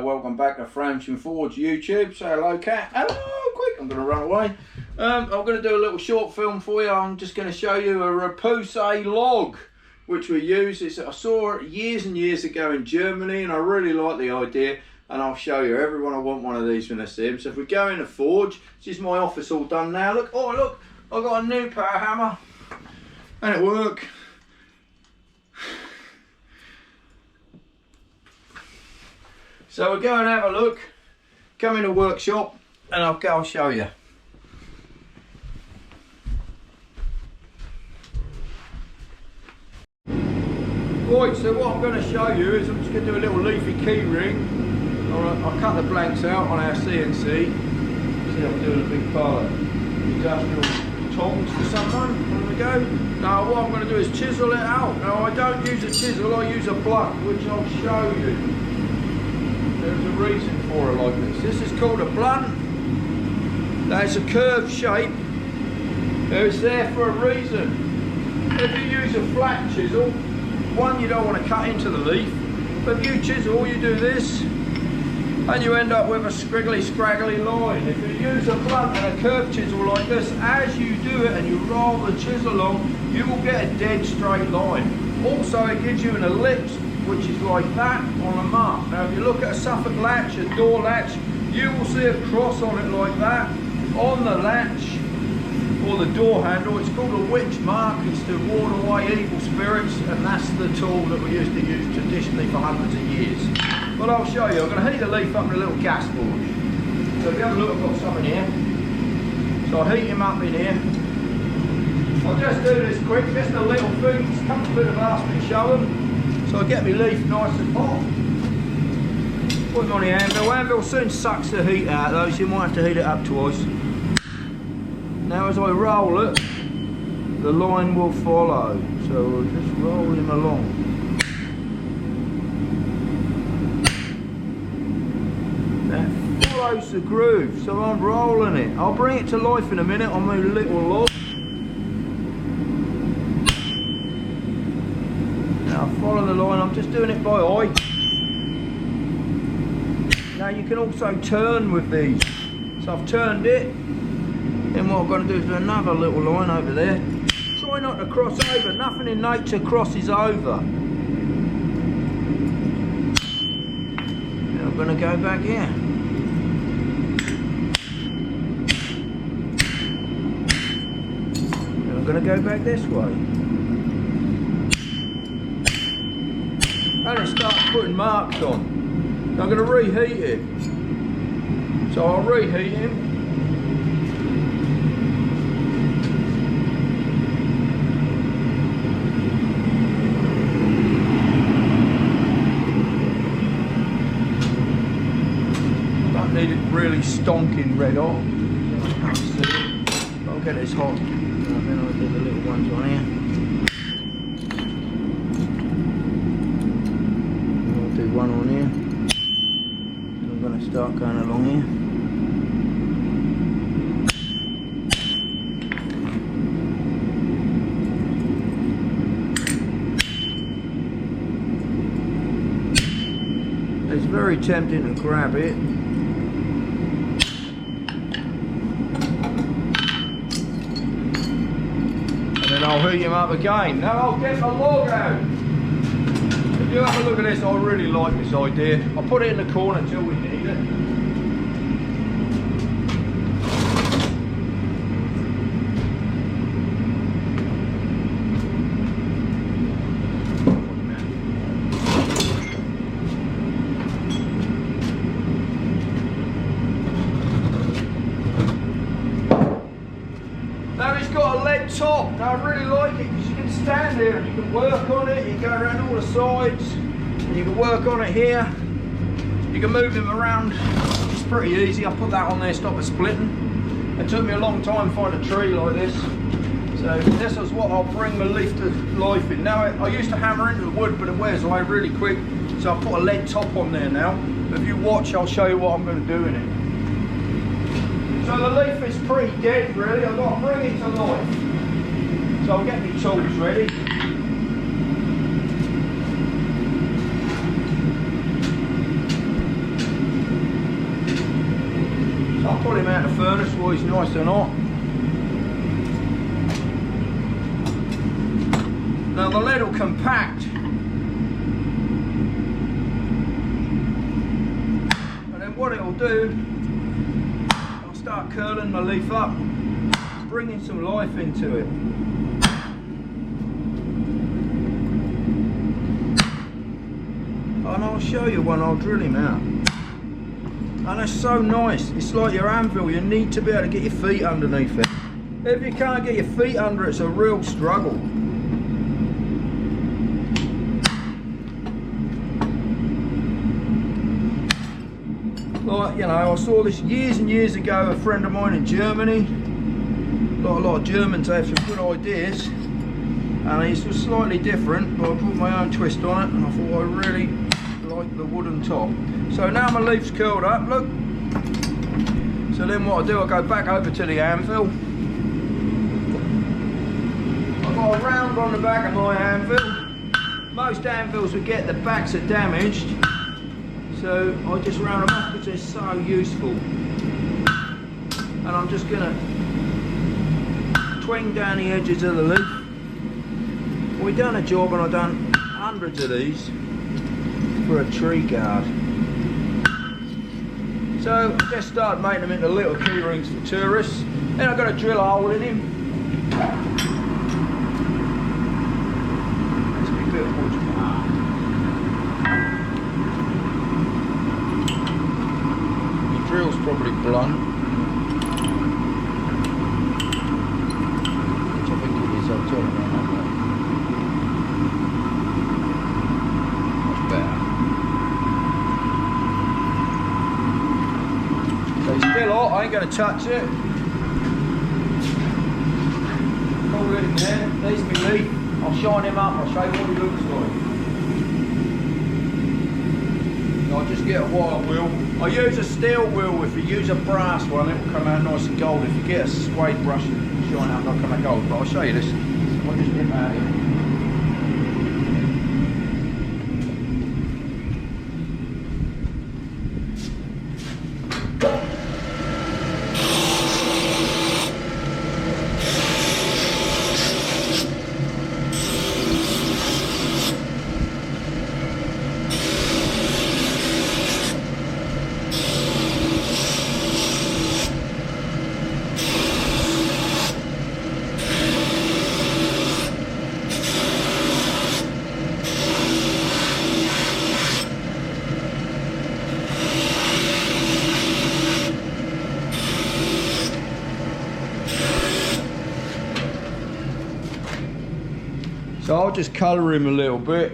welcome back to Frames and Forge YouTube. Say hello, cat. Hello, quick, I'm going to run away. I'm going to do a little short film for you. I'm just going to show you a Repoussé log, which we use. I saw it years and years ago in Germany, and I really like the idea, and I'll show you. Everyone will want one of these when I see them. So if we go in the forge, this is my office all done now. Look, oh look, I've got a new power hammer, and it works. So we'll go and have a look, come in the workshop, and I'll show you. Right, so what I'm going to show you is I'm just going to do a little leafy key ring. I'll cut the blanks out on our CNC. See, I'm doing a big pile of industrial tongs for someone. There we go. Now what I'm going to do is chisel it out. Now I don't use a chisel, I use a blunt, which I'll show you. There's a reason for it like this. This is called a blunt. That's a curved shape. It's there for a reason. If you use a flat chisel, one, you don't want to cut into the leaf. But if you chisel, you do this, and you end up with a scriggly, scraggly line. If you use a blunt and a curved chisel like this, as you do it and you roll the chisel along, you will get a dead straight line. Also, it gives you an ellipse, which is like that on a mark. Now if you look at a Suffolk latch, a door latch, you will see a cross on it like that on the latch or the door handle. It's called a witch mark. It's to ward away evil spirits, and that's the tool that we used to use traditionally for hundreds of years. But I'll show you. I'm going to heat the leaf up in a little gas forge. So if you have a look, I've got some in here. So I'll heat him up in here. I'll just do this quick, just a little thing. Just come to a bit of ask me, show them. So I get my leaf nice and hot, put it on the anvil. The anvil soon sucks the heat out though, so you might have to heat it up twice. Now as I roll it, the line will follow, so we'll just roll him along. That follows the groove, so I'm rolling it. I'll bring it to life in a minute on my little log. Follow the line, I'm just doing it by eye. Now you can also turn with these. So I've turned it. Then what I'm going to do is do another little line over there. Try not to cross over, nothing in nature crosses over. Then I'm going to go back here. Then I'm going to go back this way. And it starts putting marks on. Now I'm going to reheat it. So I'll reheat him. Don't need it really stonking red hot. I'll get this hot. And then I'll do the little ones on here. One on here. So I'm going to start going along here. It's very tempting to grab it. And then I'll heat him up again. Now I'll get my log out. If you have a look at this, I really like this idea. I'll put it in the corner until we need it. Now it's got a lead top. Now I really like it because you can stand there and you can work on it. You can go around all the sides and you can work on it here. You can move them around. It's pretty easy. I put that on there, stop it splitting. It took me a long time to find a tree like this. So this is what I'll bring the leaf to life in. Now I used to hammer into the wood, but it wears away really quick. So I put a lead top on there now. If you watch, I'll show you what I'm going to do in it. So the leaf is pretty dead really, I've got to bring it to life. So I'll get my tools ready. him out the furnace while he's nice and hot. Now the lead will compact. And then what it'll do, I'll start curling my leaf up, bringing some life into it. And I'll show you when I'll drill him out. And it's so nice. It's like your anvil. You need to be able to get your feet underneath it. If you can't get your feet under it, it's a real struggle. Like, you know, I saw this years and years ago, a friend of mine in Germany. A lot of Germans have some good ideas. And this was slightly different, but I put my own twist on it, and I thought I really like the wooden top. So now my leaf's curled up, look. So then what I do, I go back over to the anvil. I've got a round on the back of my anvil. Most anvils would get the backs are damaged, so I just round them off because they're so useful. And I'm just gonna twang down the edges of the leaf. We've done a job, and I've done hundreds of these for a tree guard. So I just started making them into little key rings for tourists. Then I've got to drill a hole in him. That's a bit of wood. The drill's probably blunt, which I think it is. I'll turn it around. Still hot, I ain't going to touch it. Hold it in there, there's my leaf. I'll shine him up, I'll show you what he looks like. I'll just get a wire wheel. I use a steel wheel. If you use a brass one, it will come out nice and gold. If you get a suede brush, it will shine out, it'll come out gold. But I'll show you this. I'll just nip out here. So I'll just colour him a little bit.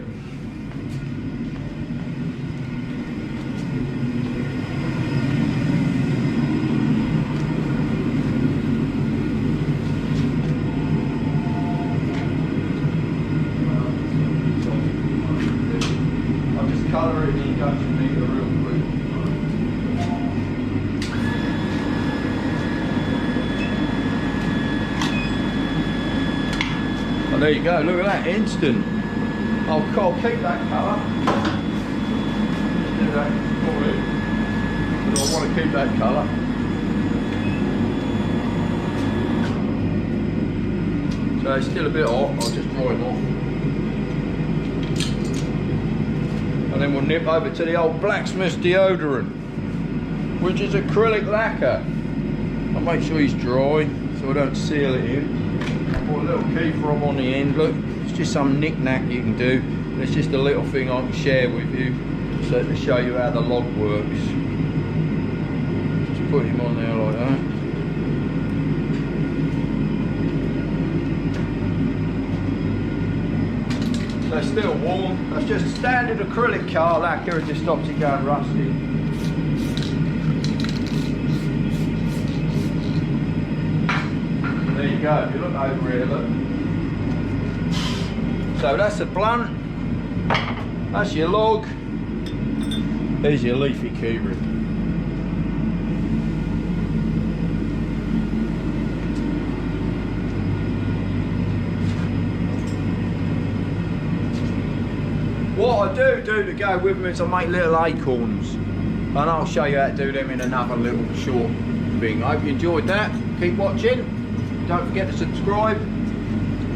I'll just colour it in the induction meter real quick. Oh, there you go, look at that, instant. I'll keep that colour. Do that, but I want to keep that colour. So it's still a bit hot, I'll just dry it off. And then we'll nip over to the old Blacksmiths deodorant, which is acrylic lacquer. I'll make sure he's dry so I don't seal it in. Put a little key fob on the end. Look, it's just some knick-knack you can do. It's just a little thing I can share with you, so to show you how the log works. Just put him on there like that. So it's still warm. That's just standard acrylic car lacquer. It just stops it going rusty. There you go, if you look over here, look. So that's a blunt, that's your log, there's your leafy keyring. What I do to go with them is I make little acorns, and I'll show you how to do them in another little short weaving. I hope you enjoyed that. Keep watching. Don't forget to subscribe.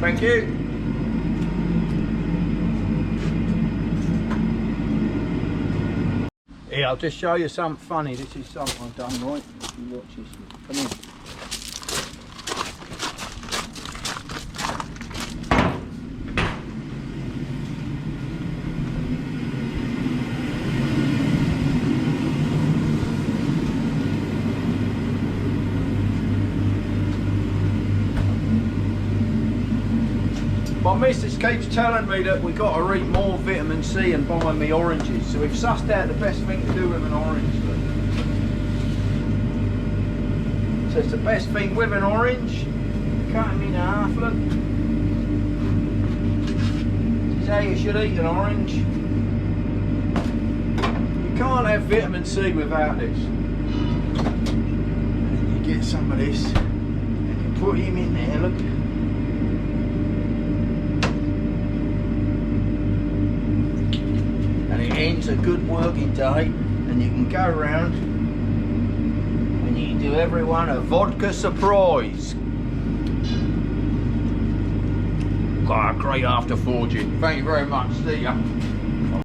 Thank you. Here, I'll just show you something funny. This is something I've done right. You watch this. Come here. My missus keeps telling me that we've got to eat more vitamin C and buy me oranges, so we've sussed out the best thing to do with an orange. So it's the best thing with an orange. Cut them in half, look. This is how you should eat an orange. You can't have vitamin C without this. And then you get some of this and you put him in there, look. Ends a good working day, and you can go around and you can do everyone a vodka surprise. Great after forging. Thank you very much. See ya.